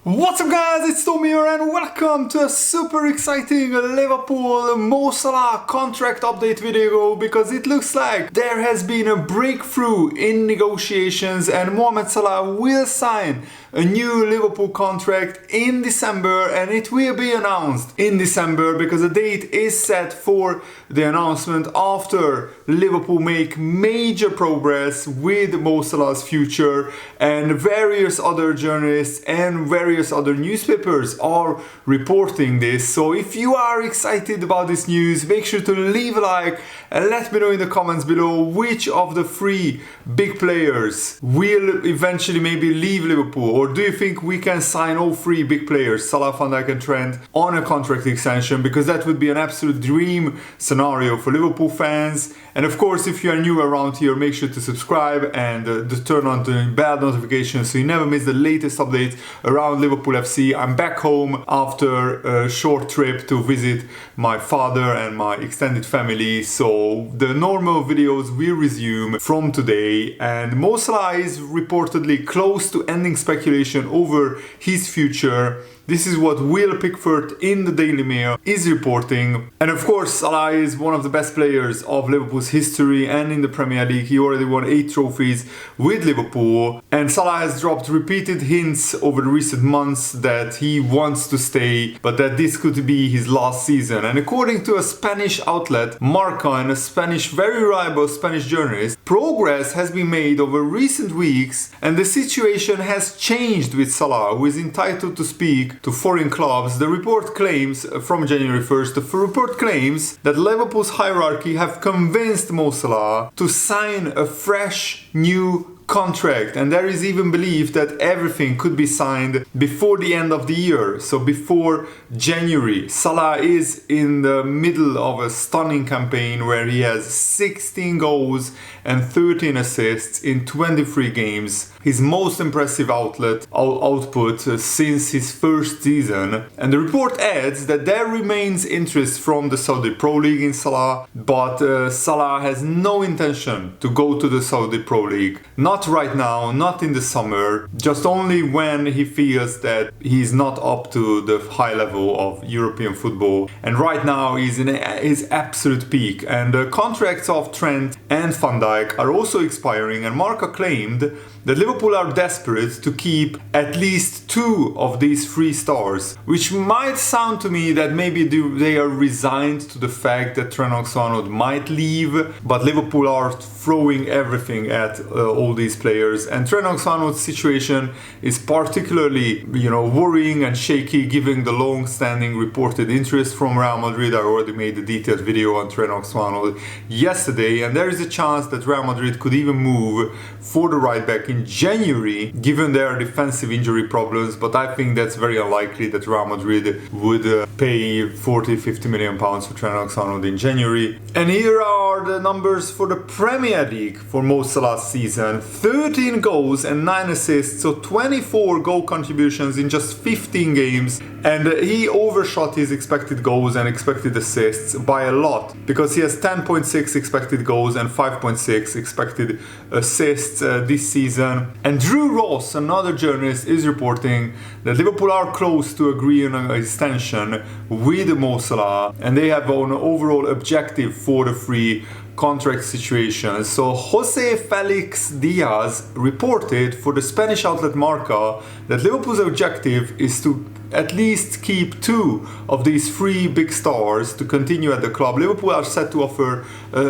What's up guys, it's Tommy here and welcome to a super exciting Liverpool Mo Salah contract update video, because it looks like there has been a breakthrough in negotiations and Mohamed Salah will sign a new Liverpool contract in December, and it will be announced in December because the date is set for the announcement after Liverpool make major progress with Mo Salah's future, and various other journalists and various other newspapers are reporting this. So if you are excited about this news, make sure to leave a like and let me know in the comments below which of the three big players will eventually maybe leave Liverpool. Or do you think we can sign all three big players, Salah, Van Dijk and Trent, on a contract extension? Because that would be an absolute dream scenario for Liverpool fans. And of course, if you are new around here, make sure to subscribe and to turn on the bell notifications so you never miss the latest updates around Liverpool FC. I'm back home after a short trip to visit my father and my extended family. So the normal videos will resume from today, and Mo Salah is reportedly close to ending speculation over his future. This is what Will Pickford in the Daily Mail is reporting. And of course, Salah is one of the best players of Liverpool's history and in the Premier League. He already won 8 trophies with Liverpool. And Salah has dropped repeated hints over the recent months that he wants to stay, but that this could be his last season. And according to a Spanish outlet, MARCA, and a very reliable Spanish journalist, progress has been made over recent weeks and the situation has changed with Salah, who is entitled to speak to foreign clubs. The report claims from January 1st, the report claims that Liverpool's hierarchy have convinced Mo Salah to sign a fresh new contract, and there is even belief that everything could be signed before the end of the year, so before January. Salah is in the middle of a stunning campaign where he has 16 goals and 13 assists in 23 games, his most impressive output since his first season. And the report adds that there remains interest from the Saudi Pro League in Salah, but Salah has no intention to go to the Saudi Pro League. Not right now, not in the summer, just only when he feels that he's not up to the high level of European football. And right now he's in his absolute peak. And the contracts of Trent and Van Dijk are also expiring, and Marca claimed that Liverpool are desperate to keep at least 2 of these 3 stars, which might sound to me that maybe they are resigned to the fact that Trent Alexander-Arnold might leave, but Liverpool are throwing everything at all these players. And Trent Alexander-Arnold's situation is particularly, worrying and shaky, given the long-standing reported interest from Real Madrid. I already made a detailed video on Trent Alexander-Arnold yesterday, and there is a chance that Real Madrid could even move for the right back in January, given their defensive injury problems, but I think that's very unlikely that Real Madrid would pay 40-50 million pounds for Trent Alexander-Arnold in January. And here are the numbers for the Premier League for Mo Salah's season: 13 goals and 9 assists, so 24 goal contributions in just 15 games, and he overshot his expected goals and expected assists by a lot, because he has 10.6 expected goals and 5.6 expected assists this season. And Drew Ross, another journalist, is reporting that Liverpool are close to agreeing on an extension with Mo Salah, and they have an overall objective for the free contract situation. So Jose Felix Diaz reported for the Spanish outlet Marca that Liverpool's objective is to at least keep 2 of these 3 big stars to continue at the club. Liverpool are set to offer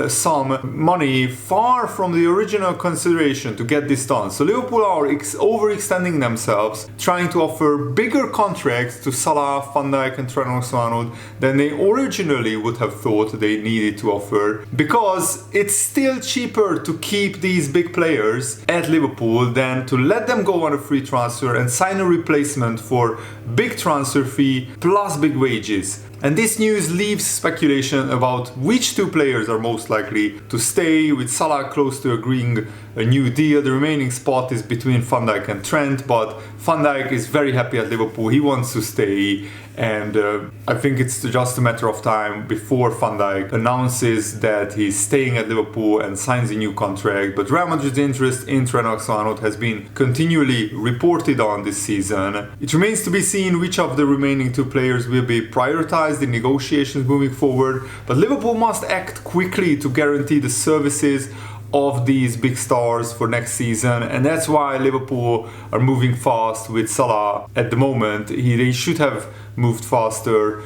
some money far from the original consideration to get this done. So Liverpool are overextending themselves, trying to offer bigger contracts to Salah, Van Dijk and Trent Alexander-Arnold than they originally would have thought they needed to offer, because it's still cheaper to keep these big players at Liverpool than to let them go on a free transfer and sign a replacement for big transfer fee plus big wages. And this news leaves speculation about which two players are most likely to stay, with Salah close to agreeing a new deal. The remaining spot is between Van Dijk and Trent, but Van Dijk is very happy at Liverpool. He wants to stay, and I think it's just a matter of time before Van Dijk announces that he's staying at Liverpool and signs a new contract. But Real Madrid's interest in Trent Alexander-Arnold has been continually reported on this season. It remains to be seen which of the remaining two players will be prioritized in negotiations moving forward, but Liverpool must act quickly to guarantee the services of these big stars for next season, and that's why Liverpool are moving fast with Salah at the moment. They should have moved faster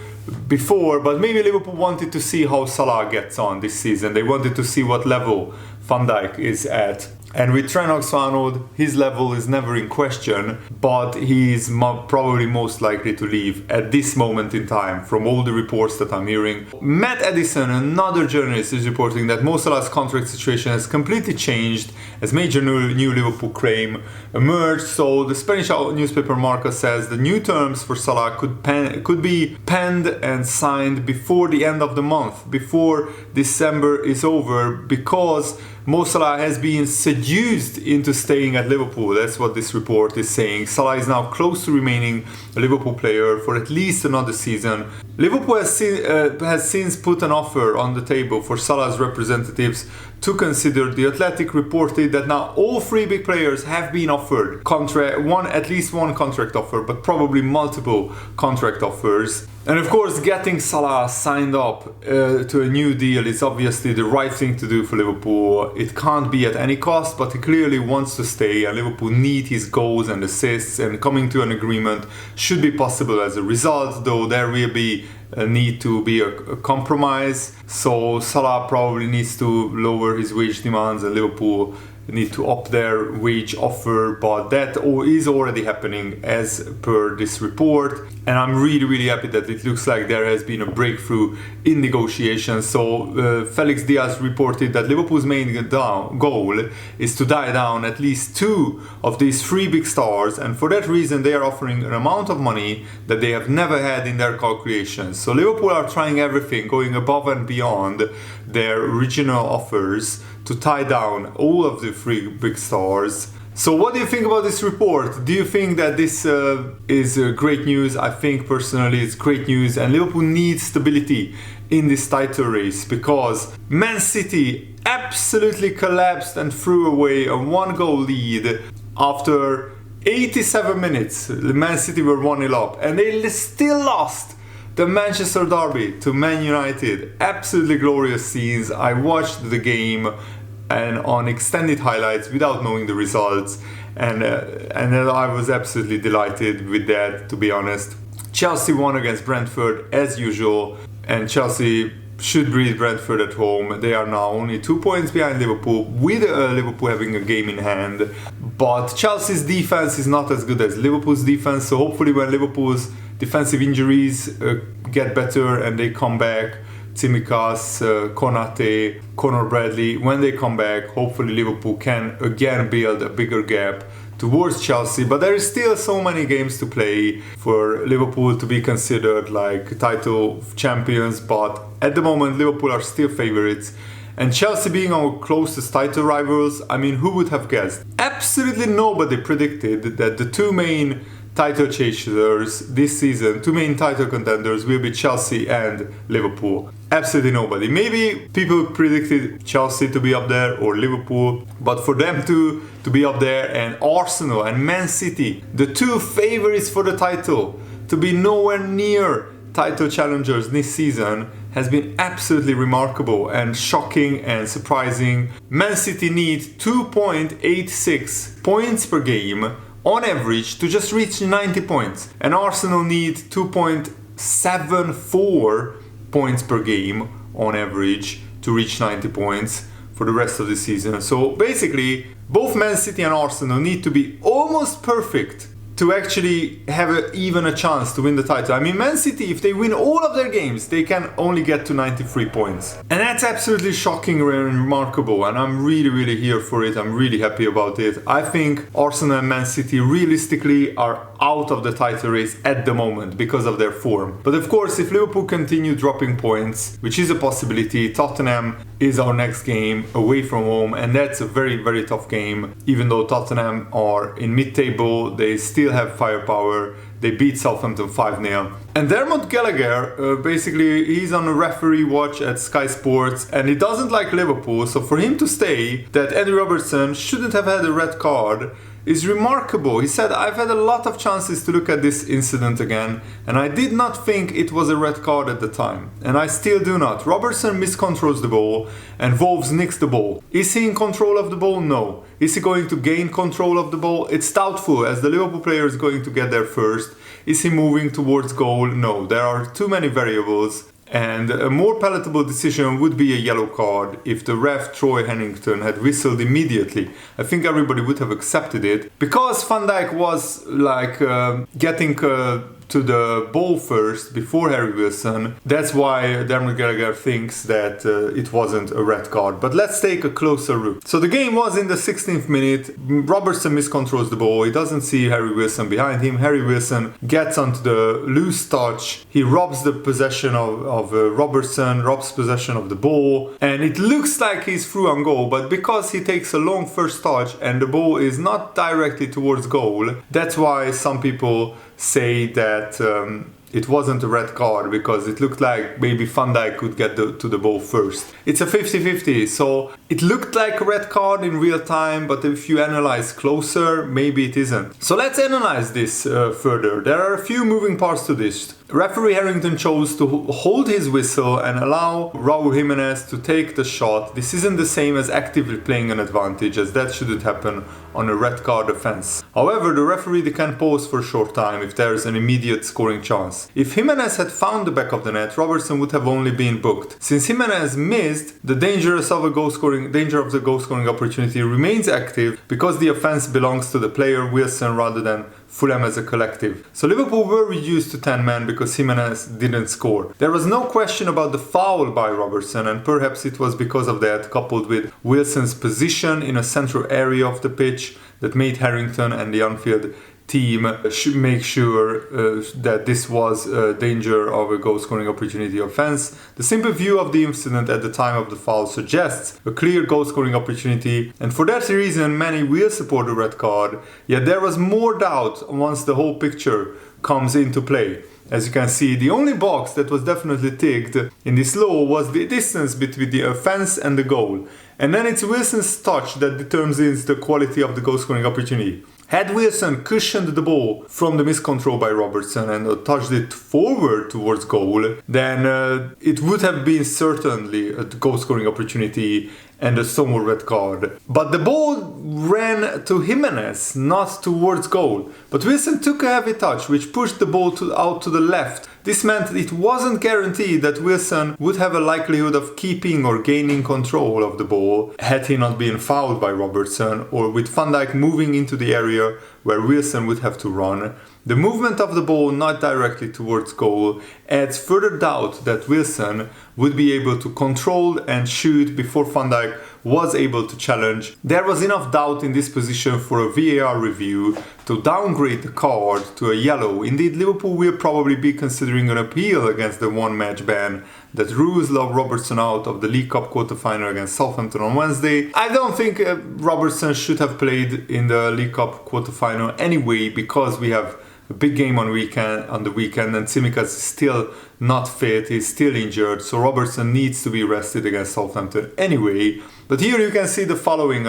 before, but maybe Liverpool wanted to see how Salah gets on this season. They wanted to see what level Van Dijk is at. And with Trent Alexander-Arnold, his level is never in question, but he's probably most likely to leave at this moment in time, from all the reports that I'm hearing. Matt Edison, another journalist, is reporting that Mo Salah's contract situation has completely changed as major new Liverpool claim emerged. So the Spanish newspaper MARCA says the new terms for Salah could be penned and signed before the end of the month, before December is over, because Mo Salah has been seduced into staying at Liverpool. That's what this report is saying. Salah is now close to remaining a Liverpool player for at least another season. Liverpool has since put an offer on the table for Salah's representatives to consider. The Athletic reported that now all three big players have been offered at least one contract offer, but probably multiple contract offers. And of course, getting Salah signed up to a new deal is obviously the right thing to do for Liverpool. It can't be at any cost, but he clearly wants to stay, and Liverpool need his goals and assists, and coming to an agreement should be possible as a result, though there will be a need to be a compromise. So Salah probably needs to lower his wage demands, and Liverpool need to up their wage offer, but that is already happening as per this report. And I'm really happy that it looks like there has been a breakthrough in negotiations. So Felix Diaz reported that Liverpool's main goal is to tie down at least two of these three big stars, and for that reason they are offering an amount of money that they have never had in their calculations. So Liverpool are trying everything, going above and beyond their original offers to tie down all of the three big stars. So what do you think about this report? Do you think that this is great news? I think personally it's great news, and Liverpool needs stability in this title race, because Man City absolutely collapsed and threw away a 1-goal lead after 87 minutes. Man City were 1-0 up, and they still lost the Manchester derby to Man United. Absolutely glorious scenes. I watched the game and on extended highlights without knowing the results, and I was absolutely delighted with that, to be honest. Chelsea won against Brentford as usual, and Chelsea should beat Brentford at home. They are now only 2 points behind Liverpool, with Liverpool having a game in hand. But Chelsea's defense is not as good as Liverpool's defense, so hopefully when Liverpool's defensive injuries get better and they come back, Tsimikas, Konate, Conor Bradley, when they come back, hopefully Liverpool can again build a bigger gap towards Chelsea. But there is still so many games to play for Liverpool to be considered like title champions, but at the moment Liverpool are still favourites. And Chelsea being our closest title rivals, I mean, who would have guessed? Absolutely nobody predicted that the two main title chasers this season, two main title contenders, will be Chelsea and Liverpool. Absolutely nobody. Maybe people predicted Chelsea to be up there or Liverpool, but for them to be up there, and Arsenal and Man City, the two favorites for the title, to be nowhere near title challengers this season, has been absolutely remarkable and shocking and surprising. Man City need 2.86 points per game on average to just reach 90 points, and Arsenal need 2.74 points per game on average to reach 90 points for the rest of the season. So basically both Man City and Arsenal need to be almost perfect to actually have even a chance to win the title. I mean, Man City, if they win all of their games, they can only get to 93 points. And that's absolutely shocking and remarkable, and I'm really here for it. I'm really happy about it. I think Arsenal and Man City realistically are out of the title race at the moment because of their form. But of course, if Liverpool continue dropping points, which is a possibility, Tottenham is our next game away from home, and that's a very, very tough game. Even though Tottenham are in mid-table, they still have firepower. They beat Southampton 5-0. And Dermot Gallagher, basically, he's on a referee watch at Sky Sports, and he doesn't like Liverpool. So for him to say that Andy Robertson shouldn't have had a red card is remarkable. He said, "I've had a lot of chances to look at this incident again, and I did not think it was a red card at the time. And I still do not. Robertson miscontrols the ball, and Wolves nicks the ball. Is he in control of the ball? No. Is he going to gain control of the ball? It's doubtful, as the Liverpool player is going to get there first. Is he moving towards goal? No. There are too many variables. And a more palatable decision would be a yellow card if the ref Troy Hennington had whistled immediately. I think everybody would have accepted it. Because Van Dijk was getting to the ball first before Harry Wilson, that's why Dermot Gallagher thinks that it wasn't a red card. But let's take a closer look. So the game was in the 16th minute. Robertson miscontrols the ball. He doesn't see Harry Wilson behind him. Harry Wilson gets onto the loose touch. He robs the possession of Robertson, robs possession of the ball, and it looks like he's through on goal, but because he takes a long first touch and the ball is not directly towards goal, that's why some people say that it wasn't a red card, because it looked like maybe Van Dijk could get to the ball first. It's a 50-50, so it looked like a red card in real time, but if you analyze closer, maybe it isn't. So let's analyze this further. There are a few moving parts to this. Referee Harrington chose to hold his whistle and allow Raul Jimenez to take the shot. This isn't the same as actively playing an advantage, as that shouldn't happen on a red card offense. However, the referee can pause for a short time if there is an immediate scoring chance. If Jimenez had found the back of the net, Robertson would have only been booked. Since Jimenez missed, the danger of the goal scoring opportunity remains active because the offense belongs to the player Wilson rather than Fulham as a collective. So Liverpool were reduced to 10 men because Jimenez didn't score. There was no question about the foul by Robertson, and perhaps it was because of that, coupled with Wilson's position in a central area of the pitch, that made Harrington and the Anfield team should make sure that this was a danger of a goal scoring opportunity offense. The simple view of the incident at the time of the foul suggests a clear goal scoring opportunity, and for that reason many will support the red card, yet there was more doubt once the whole picture comes into play. As you can see, the only box that was definitely ticked in this law was the distance between the offense and the goal, and then it's Wilson's touch that determines the quality of the goal scoring opportunity. Had Wilson cushioned the ball from the miscontrol by Robertson and touched it forward towards goal, then it would have been certainly a goal scoring opportunity and a Stonewall red card. But the ball ran to Jimenez, not towards goal. But Wilson took a heavy touch which pushed the ball out to the left. This meant it wasn't guaranteed that Wilson would have a likelihood of keeping or gaining control of the ball had he not been fouled by Robertson, or with Van Dijk moving into the area where Wilson would have to run. The movement of the ball not directly towards goal adds further doubt that Wilson would be able to control and shoot before Van Dijk was able to challenge. There was enough doubt in this position for a VAR review to downgrade the card to a yellow. Indeed, Liverpool will probably be considering an appeal against the one-match ban that rules Robertson out of the League Cup quarter-final against Southampton on Wednesday. I don't think Robertson should have played in the League Cup quarter-final anyway, because we have a big game on the weekend, and Tsimikas is still not fit, he's still injured, so Robertson needs to be rested against Southampton anyway. But here you can see the following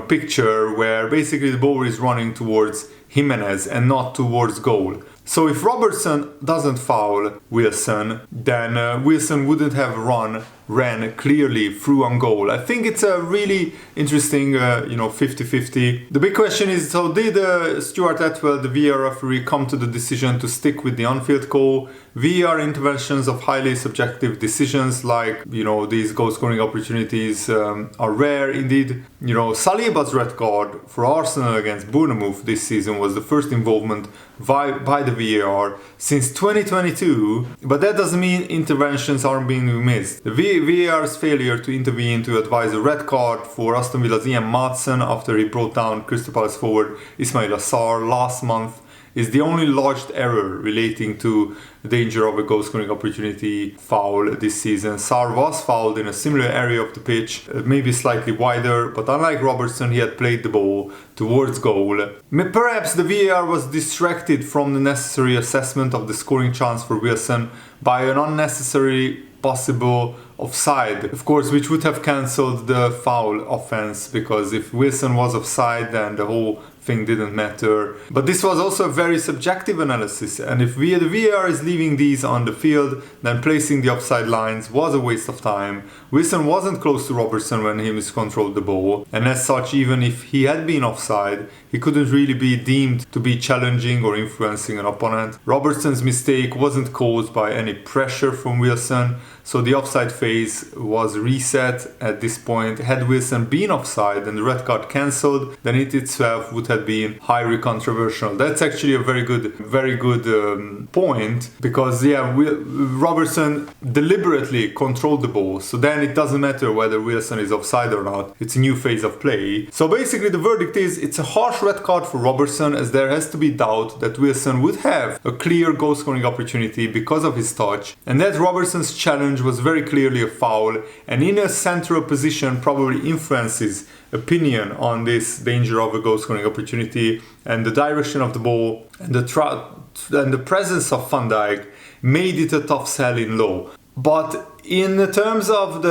picture where basically the ball is running towards Jimenez and not towards goal. So if Robertson doesn't foul Wilson, then Wilson wouldn't have ran clearly through on goal. I think it's a really interesting 50-50. The big question is, so did Stuart Atwell, the VAR referee, come to the decision to stick with the on-field call? VAR interventions of highly subjective decisions like these goal scoring opportunities are rare. Indeed, Saliba's red card for Arsenal against Bournemouth this season was the first involvement by the VAR since 2022, but that doesn't mean interventions aren't being missed. The VAR's failure to intervene to advise a red card for Aston Villa's Ian Maatsen after he brought down Crystal Palace forward Ismail Assar last month is the only lodged error relating to the danger of a goal scoring opportunity foul this season. Sarr was fouled in a similar area of the pitch, maybe slightly wider, but unlike Robertson, he had played the ball towards goal. Perhaps the VAR was distracted from the necessary assessment of the scoring chance for Wilson by an unnecessary possible offside, of course, which would have cancelled the foul offense, because if Wilson was offside, then the whole thing didn't matter. But this was also a very subjective analysis, and if the VAR is leaving these on the field, then placing the offside lines was a waste of time. Wilson wasn't close to Robertson when he miscontrolled the ball, and as such, even if he had been offside, he couldn't really be deemed to be challenging or influencing an opponent. Robertson's mistake wasn't caused by any pressure from Wilson, so the offside phase was reset at this point. Had Wilson been offside and the red card cancelled, then it itself would have been highly controversial. That's actually a very good point, because Robertson deliberately controlled the ball, so then it doesn't matter whether Wilson is offside or not. It's a new phase of play. So basically the verdict is it's a harsh red card for Robertson, as there has to be doubt that Wilson would have a clear goal scoring opportunity because of his touch, and that Robertson's challenge was very clearly a foul, and in a central position probably influences opinion on this danger of a goal scoring opportunity, and the direction of the ball and the presence of Van Dijk made it a tough sell in low. But in terms of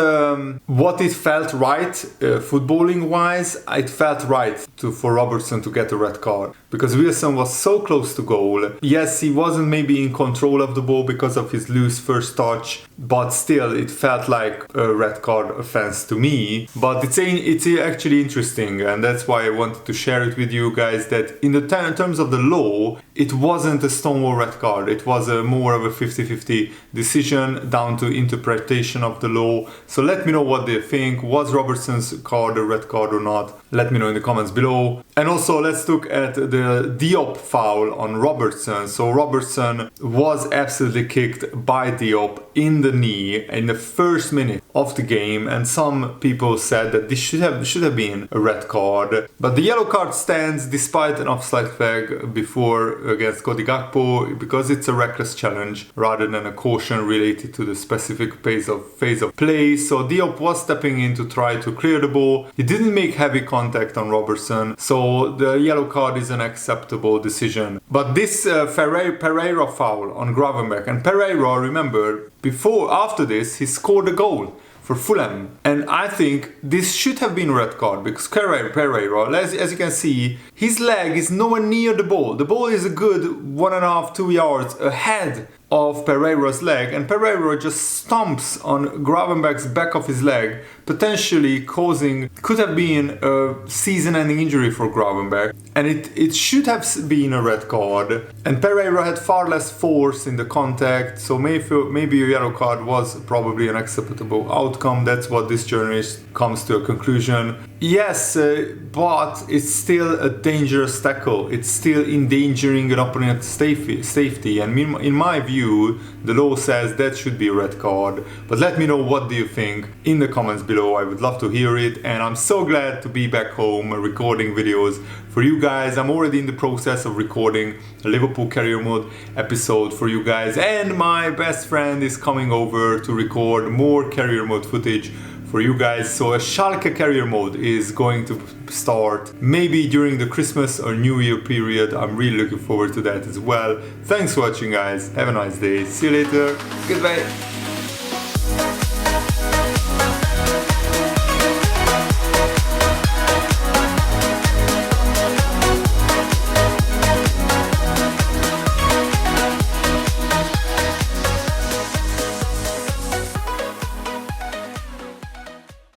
what it felt right, footballing wise, it felt right for Robertson to get a red card, because Wilson was so close to goal. Yes, he wasn't maybe in control of the ball because of his loose first touch, but still it felt like a red card offense to me. But it's actually interesting, and that's why I wanted to share it with you guys, that in terms of the law, it wasn't a stonewall red card. It was more of a 50-50 decision down to interpretation of the law. So let me know what they think. Was Robertson's card a red card or not? Let me know in the comments below. And also let's look at the Diop foul on Robertson. So Robertson was absolutely kicked by Diop in the knee in the first minute of the game, and some people said that this should have been a red card. But the yellow card stands despite an offside flag before against Cody Gakpo, because it's a reckless challenge rather than a caution related to the specific phase of play. So Diop was stepping in to try to clear the ball. He didn't make heavy contact on Robertson, so the yellow card is an acceptable decision. But this Pereira foul on Gravenberch, and Pereira, remember, after this he scored a goal for Fulham, and I think this should have been a red card, because Pereira, as you can see, his leg is nowhere near the ball. The ball is a good 1.5-2 yards ahead of Pereira's leg, and Pereira just stomps on Gravenberch's back of his leg, potentially could have been a season-ending injury for Gravenberch, and it should have been a red card. And Pereira had far less force in the contact, so maybe a yellow card was probably an acceptable outcome. That's what this journalist comes to a conclusion. Yes, but it's still a dangerous tackle. It's still endangering an opponent's safety, and in my view, the law says that should be a red card. But let me know, what do you think in the comments below. I would love to hear it, and I'm so glad to be back home recording videos for you guys. I'm already in the process of recording a Liverpool career mode episode for you guys, and my best friend is coming over to record more career mode footage for you guys. So a Schalke career mode is going to start maybe during the Christmas or New Year period. I'm really looking forward to that as well. Thanks for watching, guys. Have a nice day. See you later. Goodbye.